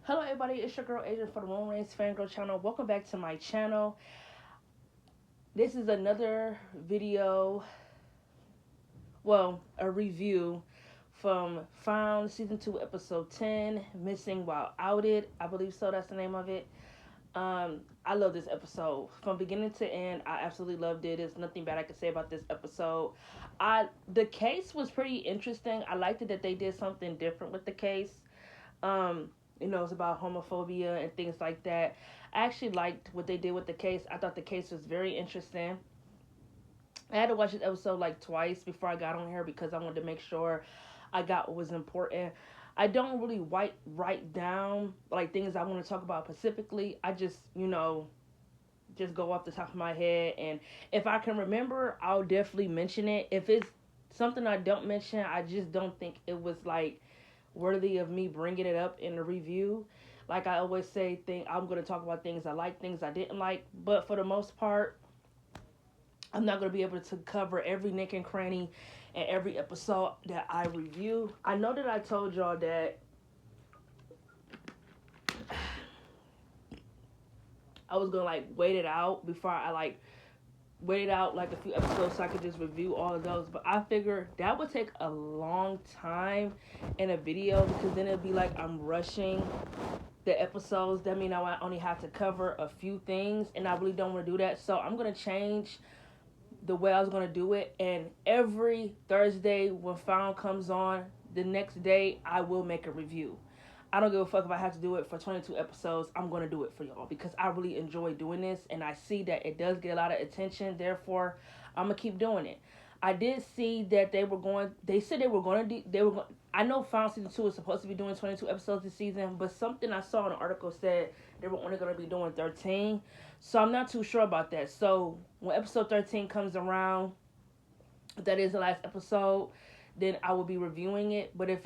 Hello everybody, it's your girl Adrian for the Roman Reigns Fangirl channel. Welcome back to my channel. This is another video, a review from Found Season 2 Episode 10, Missing While Outed. I believe so, that's the name of it. I love this episode. From beginning to end, I absolutely loved it. There's nothing bad I can say about this episode. The case was pretty interesting. I liked it that they did something different with the case. It's about homophobia and things like that. I actually liked what they did with the case. I thought the case was very interesting. I had to watch this episode like twice before I got on here because I wanted to make sure I got what was important. I don't really write down like things I want to talk about specifically. I just go off the top of my head, and if I can remember, I'll definitely mention it. If it's something I don't mention, I just don't think it was like worthy of me bringing it up in the review. Like I always say, I'm going to talk about things I like, things I didn't like, but for the most part, I'm not going to be able to cover every nick and cranny and every episode that I review. I know that I told y'all that I was going to wait it out before I waited out like a few episodes so I could just review all of those, but I figured that would take a long time in a video because then it'd be like I'm rushing the episodes. That means I only have to cover a few things, and I really don't want to do that. So I'm gonna change the way I was gonna do it, and every Thursday when Found comes on, the next day I will make a review. I don't give a fuck if I have to do it for 22 episodes. I'm going to do it for y'all because I really enjoy doing this, and I see that it does get a lot of attention. Therefore, I'm going to keep doing it. I did see that they said I know Found Season 2 is supposed to be doing 22 episodes this season, but something I saw in an article said they were only going to be doing 13. So I'm not too sure about that. So when episode 13 comes around, that is the last episode, then I will be reviewing it. But if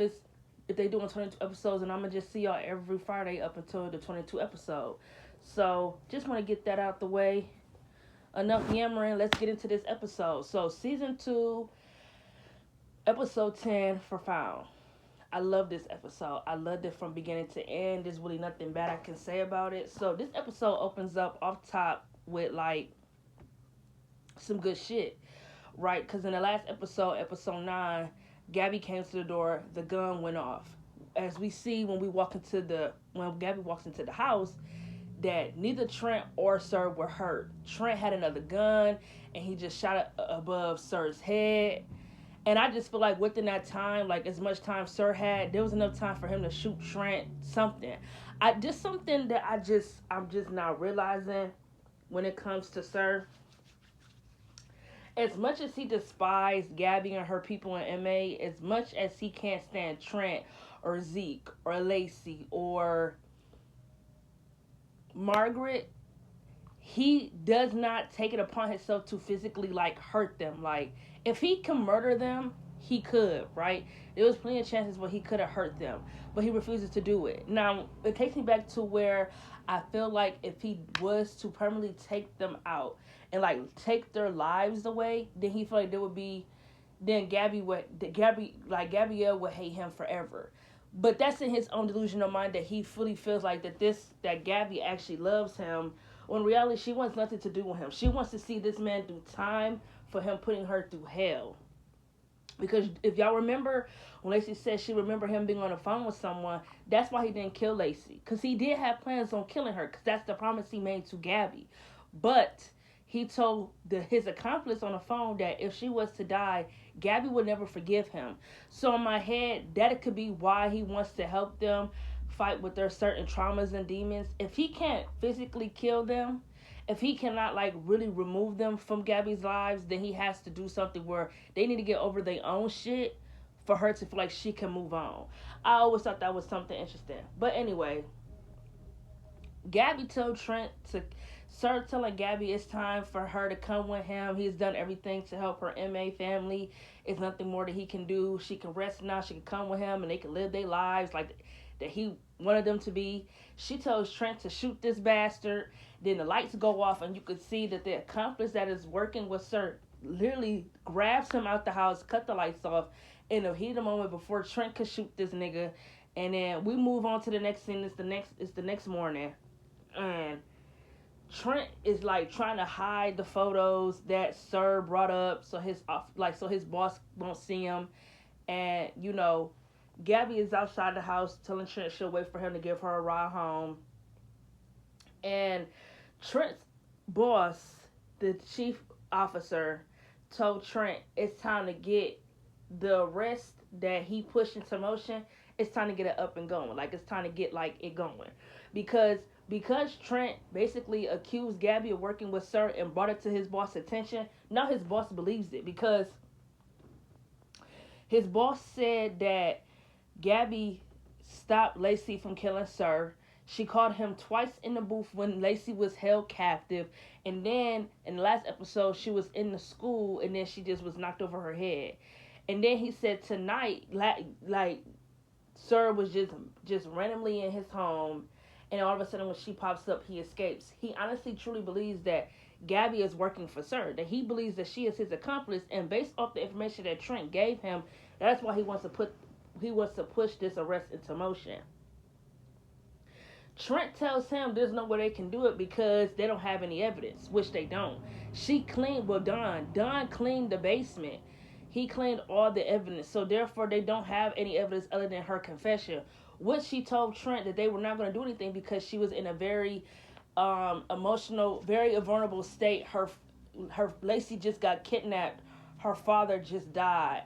they doing 22 episodes, and I'm gonna just see y'all every Friday up until the 22 episode. So just want to get that out the way. Enough yammering. Let's get into this episode. So season 2, episode 10 for Found. I love this episode. I loved it from beginning to end. There's really nothing bad I can say about it. So this episode opens up off top with some good shit, right? Because in the last episode 9, Gabby came to the door, the gun went off. As we see when Gabby walks into the house, that neither Trent or Sir were hurt. Trent had another gun, and he just shot it above Sir's head. And I just feel like within that time, like as much time Sir had, there was enough time for him to shoot Trent something. Something that I'm just now realizing when it comes to Sir. As much as he despised Gabby and her people in MA, as much as he can't stand Trent or Zeke or Lacey or Margaret, he does not take it upon himself to physically hurt them. Like if he can murder them, he could, right? There was plenty of chances where he could have hurt them, but he refuses to do it. Now it takes me back to where I feel like if he was to permanently take them out and take their lives away, then he feel like there would be, then Gabrielle would hate him forever. But that's in his own delusional mind that he fully feels like that Gabby actually loves him. When in reality, she wants nothing to do with him. She wants to see this man do time for him putting her through hell. Because if y'all remember, when Lacey said she remembered him being on the phone with someone, that's why he didn't kill Lacey. Because he did have plans on killing her. Because that's the promise he made to Gabby. But he told his accomplice on the phone that if she was to die, Gabby would never forgive him. So in my head, that could be why he wants to help them fight with their certain traumas and demons. If he can't physically kill them, if he cannot really remove them from Gabby's lives, then he has to do something where they need to get over their own shit for her to feel like she can move on. I always thought that was something interesting. But anyway, Gabby told Trent to start telling Gabby it's time for her to come with him. He's done everything to help her MA family. It's nothing more that he can do. She can rest now. She can come with him and they can live their lives like that he wanted them to be. She tells Trent to shoot this bastard. Then the lights go off and you could see that the accomplice that is working with Sir literally grabs him out the house, cut the lights off in the heat of the moment before Trent could shoot this nigga. And then we move on to the next scene. It's the next morning, and Trent is like trying to hide the photos that Sir brought up, so his boss won't see him. And Gabby is outside the house telling Trent she'll wait for him to give her a ride home. And Trent's boss, the chief officer, told Trent it's time to get the arrest that he pushed into motion. It's time to get it up and going. Like, it's time to get like it going, because Trent basically accused Gabby of working with Sir and brought it to his boss' attention. Now his boss believes it, because his boss said that Gabby stopped Lacey from killing Sir. She called him twice in the booth when Lacey was held captive. And then in the last episode, she was in the school and then she just was knocked over her head. And then he said tonight, like Sir was just randomly in his home, and all of a sudden when she pops up, he escapes. He honestly truly believes that Gabby is working for Sir, that he believes that she is his accomplice, and based off the information that Trent gave him, that's why he wants to push this arrest into motion. Trent tells him there's no way they can do it because they don't have any evidence, which they don't. Don cleaned the basement. He cleaned all the evidence, so therefore they don't have any evidence other than her confession, which she told Trent that they were not going to do anything because she was in a very emotional, very vulnerable state. Her Lacey just got kidnapped. Her father just died.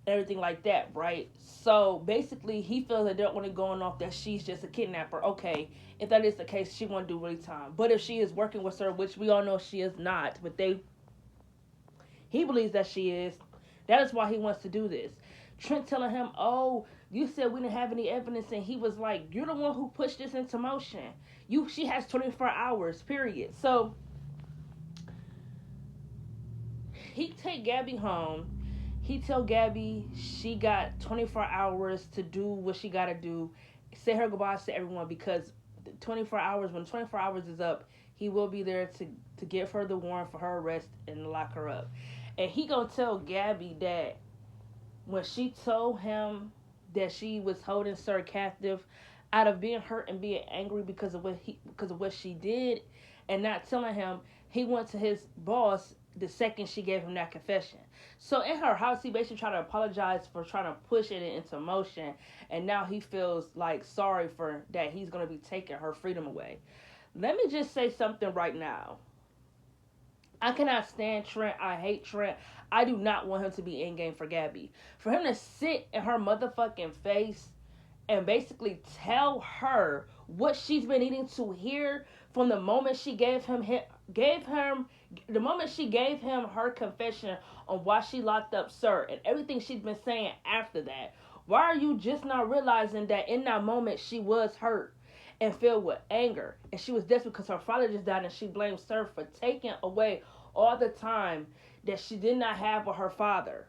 Everything like that, right? So basically, he feels that they're only going off that she's just a kidnapper. Okay, if that is the case, she won't do really time. But if she is working with Sir, which we all know she is not, but he believes that she is. That is why he wants to do this. Trent telling him, "Oh, you said we didn't have any evidence," and he was like, "You're the one who pushed this into motion. She has 24 hours, period." So he take Gabby home. He tell Gabby she got 24 hours to do what she got to do, say her goodbyes to everyone, because when 24 hours is up, he will be there to give her the warrant for her arrest and lock her up. And he gonna tell Gabby that when she told him that she was holding Sir captive, out of being hurt and being angry because of what she did, and not telling him, he went to his boss the second she gave him that confession. So in her house, he basically tried to apologize for trying to push it into motion, and now he feels like sorry for that he's going to be taking her freedom away. Let me just say something right now. I cannot stand Trent. I hate Trent. I do not want him to be in game for Gabby. For him to sit in her motherfucking face and basically tell her what she's been needing to hear from the moment she gave him her confession on why she locked up Sir, and everything she's been saying after that. Why are you just not realizing that in that moment she was hurt and filled with anger, and she was desperate because her father just died, and she blamed Sir for taking away all the time that she did not have with her father?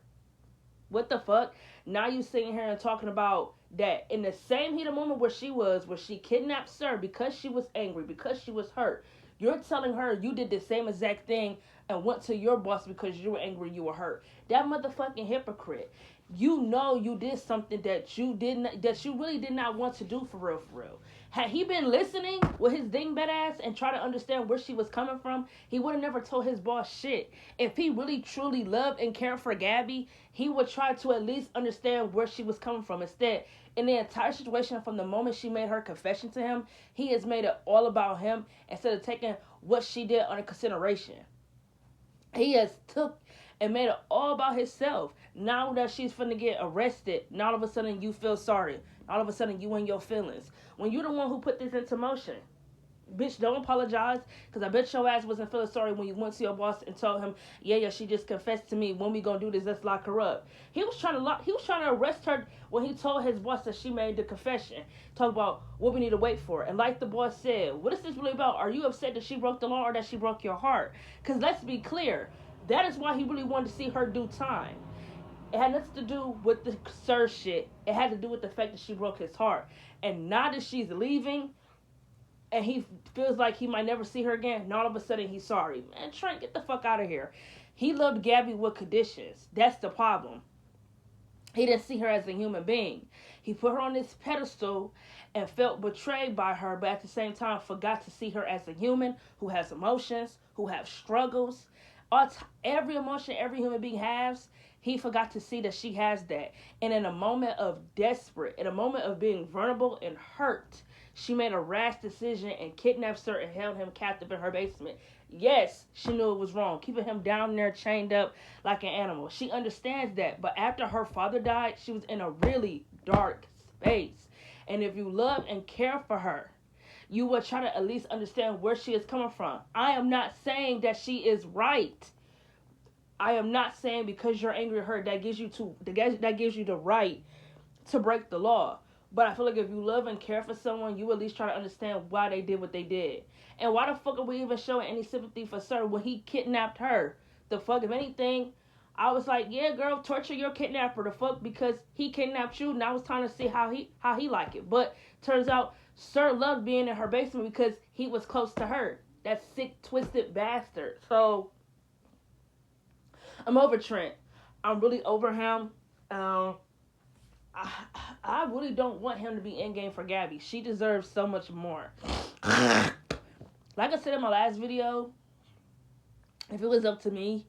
What the fuck? Now you sitting here and talking about that in the same heat of moment where she kidnapped Sir because she was angry, because she was hurt. You're telling her you did the same exact thing and went to your boss because you were angry, you were hurt. That motherfucking hypocrite. You know you did something that you really did not want to do, for real. Had he been listening with his dingbat ass and try to understand where she was coming from, he would have never told his boss shit. If he really truly loved and cared for Gabby, he would try to at least understand where she was coming from. Instead, in the entire situation, from the moment she made her confession to him, he has made it all about him instead of taking what she did under consideration. He has took and made it all about himself. Now that she's finna get arrested, now all of a sudden you feel sorry. All of a sudden you in your feelings. When you're the one who put this into motion. Bitch, don't apologize, because I bet your ass wasn't feeling sorry when you went to your boss and told him, yeah, she just confessed to me. When we gonna do this, let's lock her up. He was trying to arrest her when he told his boss that she made the confession. Talk about what we need to wait for. And like the boss said, what is this really about? Are you upset that she broke the law or that she broke your heart? Because let's be clear, that is why he really wanted to see her do time. It had nothing to do with the Sir shit. It had to do with the fact that she broke his heart. And now that she's leaving, and he feels like he might never see her again, and all of a sudden he's sorry. Man, Trent, get the fuck out of here. He loved Gabby with conditions. That's the problem. He didn't see her as a human being. He put her on this pedestal and felt betrayed by her, but at the same time forgot to see her as a human who has emotions, who have struggles. Every emotion every human being has, he forgot to see that she has that. And in a moment of desperate, in a moment of being vulnerable and hurt, she made a rash decision and kidnapped Sir and held him captive in her basement. Yes, she knew it was wrong, keeping him down there chained up like an animal. She understands that, but after her father died, she was in a really dark space. And if you love and care for her, you will try to at least understand where she is coming from. I am not saying that she is right. I am not saying because you're angry at her that gives you the right to break the law. But I feel like if you love and care for someone, you at least try to understand why they did what they did. And why the fuck are we even showing any sympathy for Sir when he kidnapped her? The fuck, if anything, I was like, yeah, girl, torture your kidnapper. The fuck, because he kidnapped you, and I was trying to see how he like it. But turns out Sir loved being in her basement because he was close to her. That sick, twisted bastard. So I'm over Trent. I'm really over him. I really don't want him to be in game for Gabby. She deserves so much more. Like I said in my last video, if it was up to me,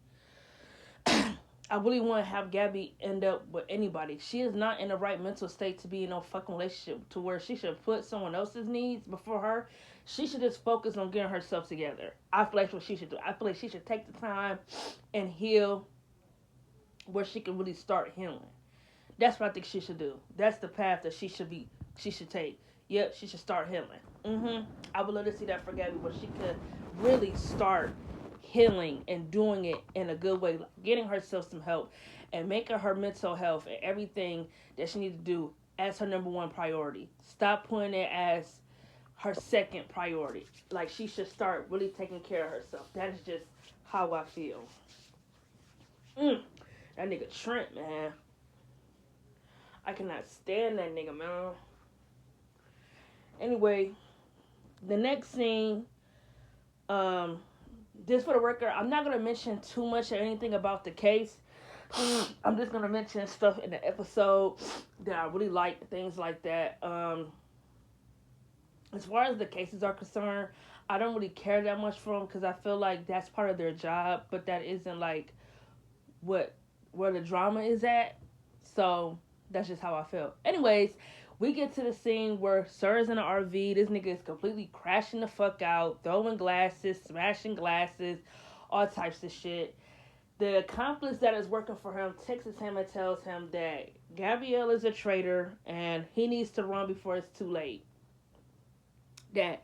I really want to have Gabby end up with anybody. She is not in the right mental state to be in no fucking relationship to where she should put someone else's needs before her. She should just focus on getting herself together. I feel like that's what she should do. I feel like she should take the time and heal where she can really start healing. That's what I think she should do. That's the path that she should take. Yep, she should start healing. I would love to see that for Gabby, where she could really start healing and doing it in a good way, like getting herself some help and making her mental health and everything that she needs to do as her number one priority. Stop putting it as her second priority. Like, she should start really taking care of herself. That is just how I feel. That nigga Trent, man. I cannot stand that nigga, man. Anyway, the next scene, just for the record, I'm not going to mention too much or anything about the case. I'm just going to mention stuff in the episode that I really like, things like that. As far as the cases are concerned, I don't really care that much for them because I feel like that's part of their job, but that isn't like where the drama is at. So that's just how I feel. Anyways, we get to the scene where Sir is in an RV. This nigga is completely crashing the fuck out, throwing glasses, smashing glasses, all types of shit. The accomplice that is working for him texts him and tells him that Gabrielle is a traitor and he needs to run before it's too late. That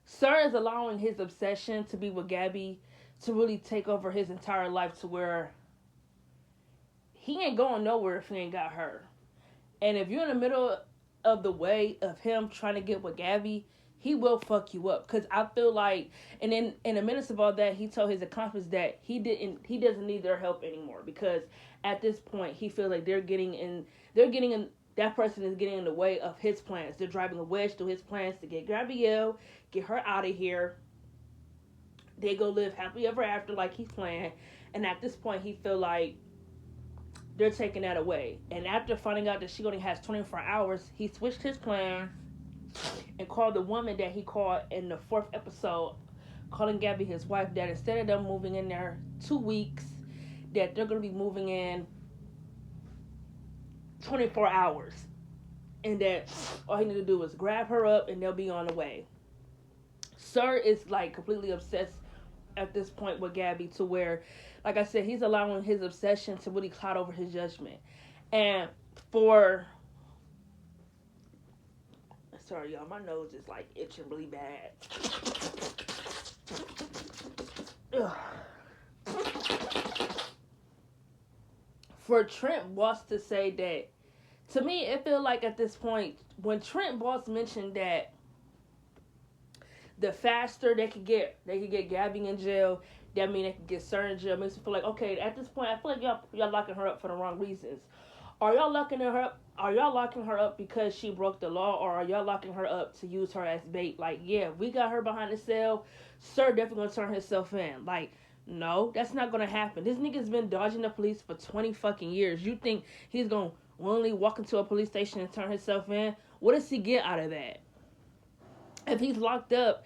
Sir is allowing his obsession to be with Gabby to really take over his entire life to where he ain't going nowhere if he ain't got her. And if you're in the middle of the way of him trying to get with Gabby, he will fuck you up. Because I feel like, and then in the midst of all that, he told his accomplice that he doesn't need their help anymore. Because at this point, he feels like that person is getting in the way of his plans. They're driving a wedge through his plans to get Gabrielle, get her out of here. They go live happily ever after like he's planned. And at this point, he feel like they're taking that away. And after finding out that she only has 24 hours, he switched his plan and called the woman that he called in the 4th episode, calling Gabby his wife, that instead of them moving in there 2 weeks, that they're going to be moving in 24 hours. And that all he need to do is grab her up and they'll be on the way. Sir is like completely obsessed at this point with Gabby to where, like I said, he's allowing his obsession to really cloud over his judgment. And sorry y'all, my nose is like itching really bad. For Trent Boss to say that, to me it feel like at this point, when Trent Boss mentioned that the faster they could get Gabby in jail, that mean they could get Sir in jail, makes me feel like, okay, at this point I feel like y'all locking her up for the wrong reasons. Are y'all locking her up because she broke the law, or are y'all locking her up to use her as bait? Like, yeah, we got her behind the cell, Sir definitely gonna turn himself in. Like, no, that's not gonna happen. This nigga's been dodging the police for 20 fucking years. You think he's gonna willingly walk into a police station and turn himself in. What does he get out of that? If he's locked up,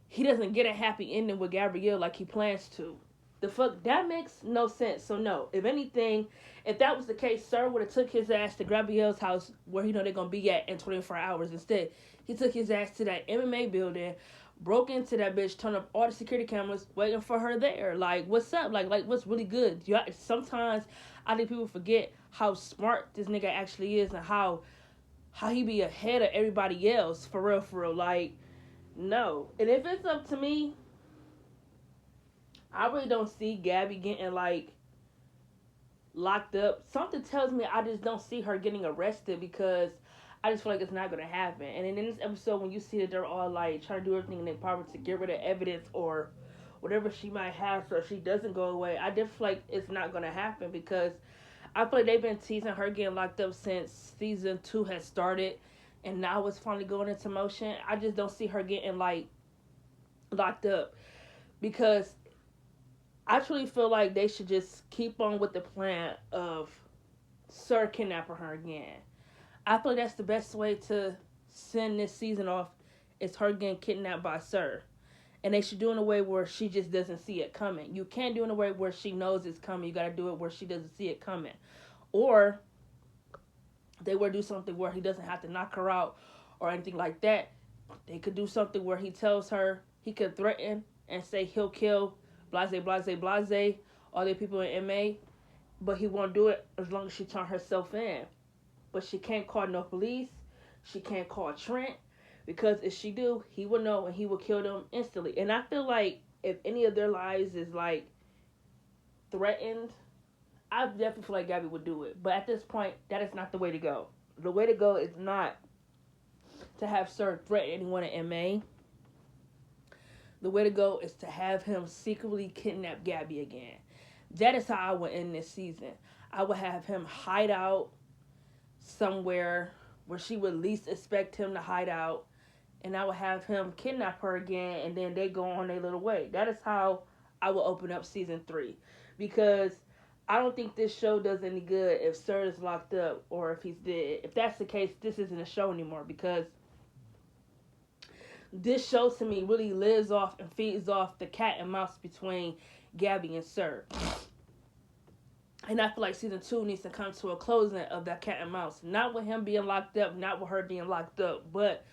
he doesn't get a happy ending with Gabrielle like he plans to. The fuck, that makes no sense. So no, if anything, if that was the case, Sir would have took his ass to Gabrielle's house where he know they're gonna be at in 24 hours. Instead, he took his ass to that MMA building, broke into that bitch, turned up all the security cameras, waiting for her there. Like, what's up? Like what's really good? Sometimes I think people forget how smart this nigga actually is and how he be ahead of everybody else. For real. Like, no. And if it's up to me, I really don't see Gabby getting like locked up. Something tells me I just don't see her getting arrested because I just feel like it's not gonna happen. And then in this episode, when you see that they're all like trying to do everything in their power to get rid of evidence or whatever she might have so she doesn't go away, I just feel like it's not gonna happen because I feel like they've been teasing her getting locked up since season 2 has started, and now it's finally going into motion. I just don't see her getting like locked up because I truly feel like they should just keep on with the plan of Sir kidnapping her again. I feel like that's the best way to send this season off is her getting kidnapped by Sir. And they should do it in a way where she just doesn't see it coming. You can't do it in a way where she knows it's coming. You got to do it where she doesn't see it coming. Or they would do something where he doesn't have to knock her out or anything like that. They could do something where he tells her, he could threaten and say he'll kill blase, all the people in MA, but he won't do it as long as she turn herself in. But she can't call no police. She can't call Trent because if she do, he will know and he will kill them instantly. And I feel like if any of their lives is like threatened, I definitely feel like Gabby would do it. But at this point, that is not the way to go. The way to go is not to have Sir threaten anyone in MA. The way to go is to have him secretly kidnap Gabby again. That is how I would end this season. I would have him hide out somewhere where she would least expect him to hide out, and I would have him kidnap her again, and then they go on their little way. That is how I will open up season 3, because I don't think this show does any good if Sir is locked up or if he's dead. If that's the case, this isn't a show anymore, because this show to me really lives off and feeds off the cat and mouse between Gabby and Sir. And I feel like season 2 needs to come to a closing of that cat and mouse. Not with him being locked up, not with her being locked up, but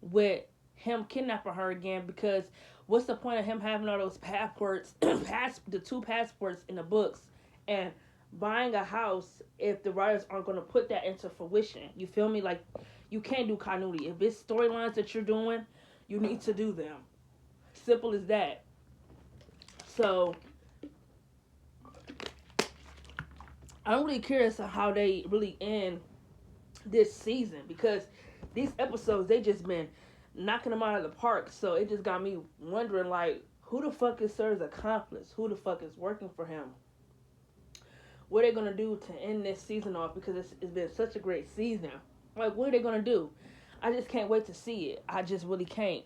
with him kidnapping her again. Because what's the point of him having all those passports, the 2 passports in the books, and buying a house if the writers aren't going to put that into fruition? You feel me? Like, you can't do continuity. If it's storylines that you're doing, you need to do them. Simple as that. So I'm really curious on how they really end this season, because these episodes, they just been knocking them out of the park. So it just got me wondering, like, who the fuck is Sir's accomplice? Who the fuck is working for him? What are they gonna do to end this season off? Because it's been such a great season. Like, what are they gonna do? I just can't wait to see it. I just really can't.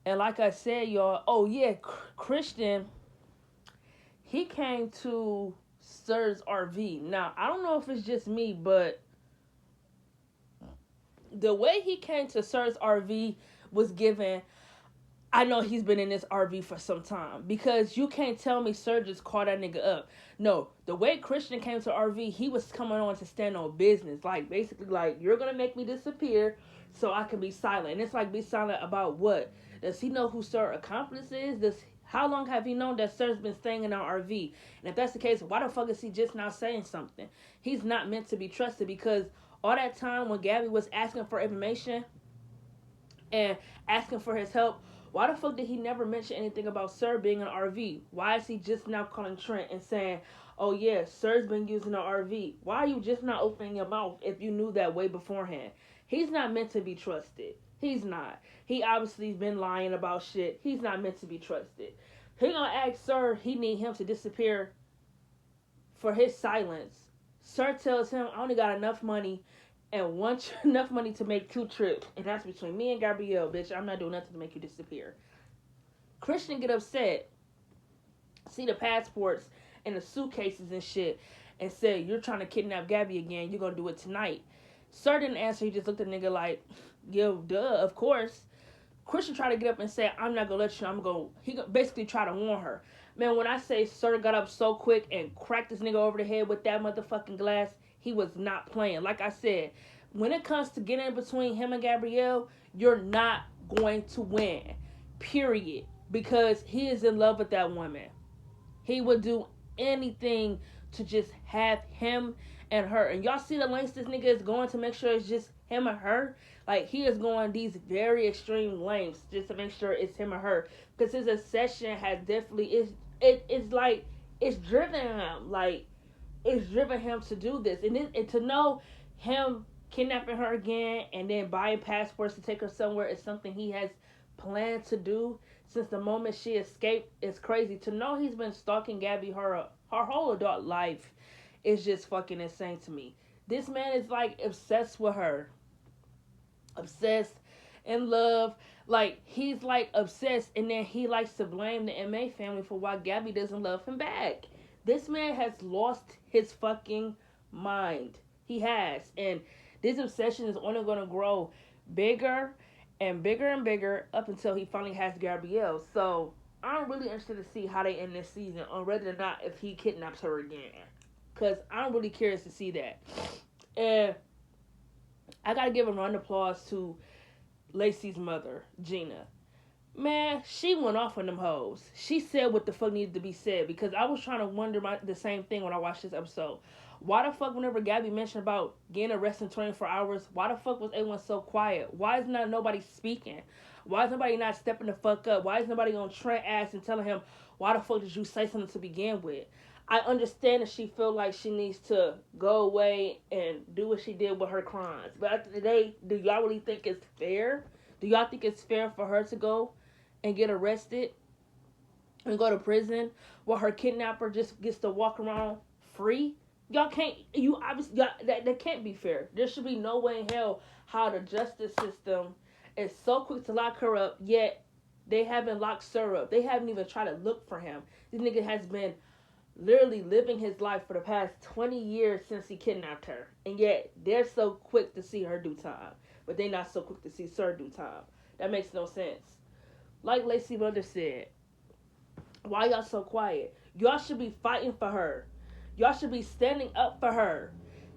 And like I said, y'all, oh yeah, Christian, he came to Sir's RV. Now, I don't know if it's just me, but the way he came to Sir's RV was given, I know he's been in this RV for some time, because you can't tell me Sir just called that nigga up. No, the way Christian came to RV, he was coming on to stand on business. Like, basically, like, you're going to make me disappear so I can be silent. And it's like, be silent about what? Does he know who Sir's accomplice is? How long have he known that Sir's been staying in our RV? And if that's the case, why the fuck is he just now saying something? He's not meant to be trusted, because all that time when Gabby was asking for information and asking for his help, why the fuck did he never mention anything about Sir being in an RV? Why is he just now calling Trent and saying, oh yeah, Sir's been using an RV? Why are you just not opening your mouth if you knew that way beforehand? He's not meant to be trusted. He's not. He obviously has been lying about shit. He's not meant to be trusted. He gonna ask Sir, he need him to disappear for his silence. Sir tells him, I only got enough money and enough money to make 2 trips, and that's between me and Gabrielle, bitch. I'm not doing nothing to make you disappear. Christian get upset, see the passports and the suitcases and shit, and said, "You're trying to kidnap Gabby again. You're gonna do it tonight." Sir didn't answer. He just looked at the nigga like, "Yo, duh, of course." Christian tried to get up and say, "I'm not gonna let you. I'm gonna." He basically tried to warn her. Man, when I say Sir got up so quick and cracked this nigga over the head with that motherfucking glass, he was not playing. Like I said, when it comes to getting in between him and Gabrielle, you're not going to win. Period. Because he is in love with that woman. He would do anything to just have him and her. And y'all see the lengths this nigga is going to make sure it's just him and her. Like, he is going these very extreme lengths just to make sure it's him or her. Because his obsession has definitely, it's like, it's driven him. Like, it's driven him to do this. And to know him kidnapping her again and then buying passports to take her somewhere is something he has planned to do since the moment she escaped. Is crazy. To know he's been stalking Gabby her whole adult life is just fucking insane to me. This man is like obsessed with her. Obsessed, in love. Like, he's like obsessed, and then he likes to blame the MA family for why Gabby doesn't love him back. This man has lost his fucking mind. He has. And this obsession is only going to grow bigger and bigger and bigger up until he finally has Gabrielle. So I'm really interested to see how they end this season on whether or not if he kidnaps her again. Because I'm really curious to see that. And I got to give a round of applause to Lacey's mother, Gina. Man, she went off on them hoes. She said what the fuck needed to be said, because I was trying to wonder the same thing when I watched this episode. Why the fuck, whenever Gabby mentioned about getting arrested in 24 hours, why the fuck was everyone so quiet? Why is not nobody speaking? Why is nobody not stepping the fuck up? Why is nobody on Trent ass and telling him, why the fuck did you say something to begin with? I understand that she feel like she needs to go away and do what she did with her crimes. But at the end of the day, do y'all really think it's fair? Do y'all think it's fair for her to go and get arrested and go to prison while her kidnapper just gets to walk around free? Y'all can't, you obviously, that can't be fair. There should be no way in hell how the justice system is so quick to lock her up, yet they haven't locked Sir up. They haven't even tried to look for him. This nigga has been literally living his life for the past 20 years since he kidnapped her. And yet, they're so quick to see her do time. But they're not so quick to see Sir do time. That makes no sense. Like Lacey Mother said, why y'all so quiet? Y'all should be fighting for her. Y'all should be standing up for her.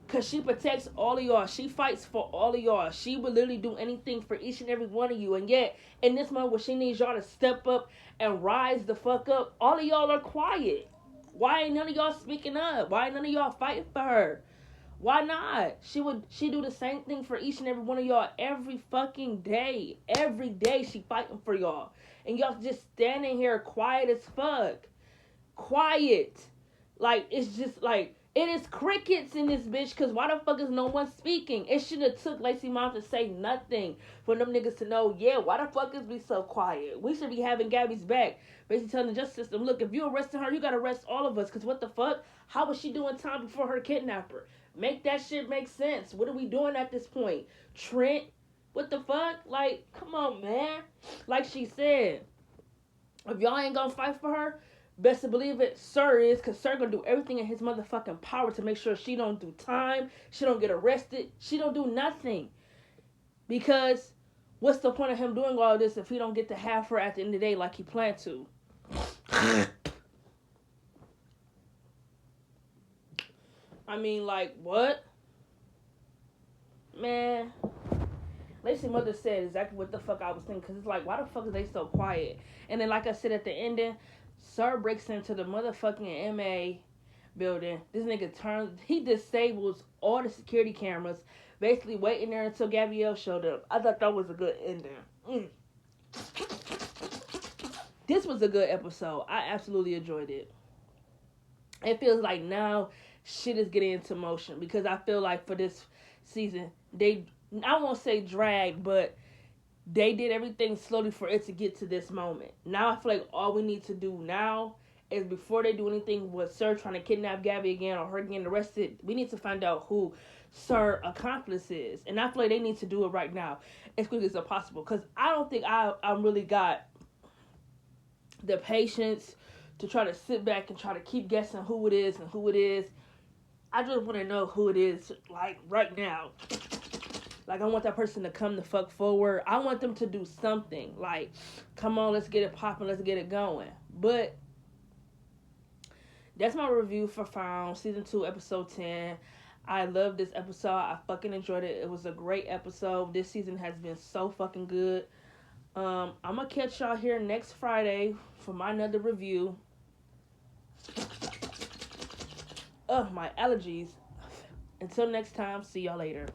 Because she protects all of y'all. She fights for all of y'all. She would literally do anything for each and every one of you. And yet, in this moment where she needs y'all to step up and rise the fuck up, all of y'all are quiet. Why ain't none of y'all speaking up? Why ain't none of y'all fighting for her? Why not? She do the same thing for each and every one of y'all every fucking day. Every day she fighting for y'all. And y'all just standing here quiet as fuck. Quiet. Like, it's just like, it is crickets in this bitch, because why the fuck is no one speaking? It should have took Lacey Mom to say nothing for them niggas to know, yeah, why the fuck is we so quiet? We should be having Gabby's back. Basically telling the justice system, look, if you arrested her, you gotta arrest all of us, because what the fuck? How was she doing time before her kidnapper? Make that shit make sense. What are we doing at this point? Trent? What the fuck? Like, come on, man. Like she said, if y'all ain't gonna fight for her, best to believe it, Sir is, because Sir gonna do everything in his motherfucking power to make sure she don't do time, she don't get arrested, she don't do nothing. Because what's the point of him doing all this if he don't get to have her at the end of the day like he planned to? I mean, like, what? Man, Lacey Mother said exactly what the fuck I was thinking, because it's like, why the fuck are they so quiet? And then, like I said at the ending, Sir breaks into the motherfucking MA building. This nigga he disables all the security cameras, basically waiting there until Gabrielle showed up. I thought that was a good ending. This was a good episode. I absolutely enjoyed it. It feels like now shit is getting into motion, because I feel like for this season, I won't say dragged, but they did everything slowly for it to get to this moment. Now I feel like all we need to do now is, before they do anything with Sir trying to kidnap Gabby again or her getting arrested, we need to find out who Sir accomplice is. And I feel like they need to do it right now, as quickly as possible. Because I don't think I really got the patience to try to sit back and try to keep guessing who it is and who it is. I just want to know who it is, like, right now. Like, I want that person to come the fuck forward. I want them to do something. Like, come on, let's get it popping, let's get it going. But that's my review for Found, Season 2, Episode 10. I love this episode. I fucking enjoyed it. It was a great episode. This season has been so fucking good. I'm going to catch y'all here next Friday for my another review. Ugh, my allergies. Until next time, see y'all later.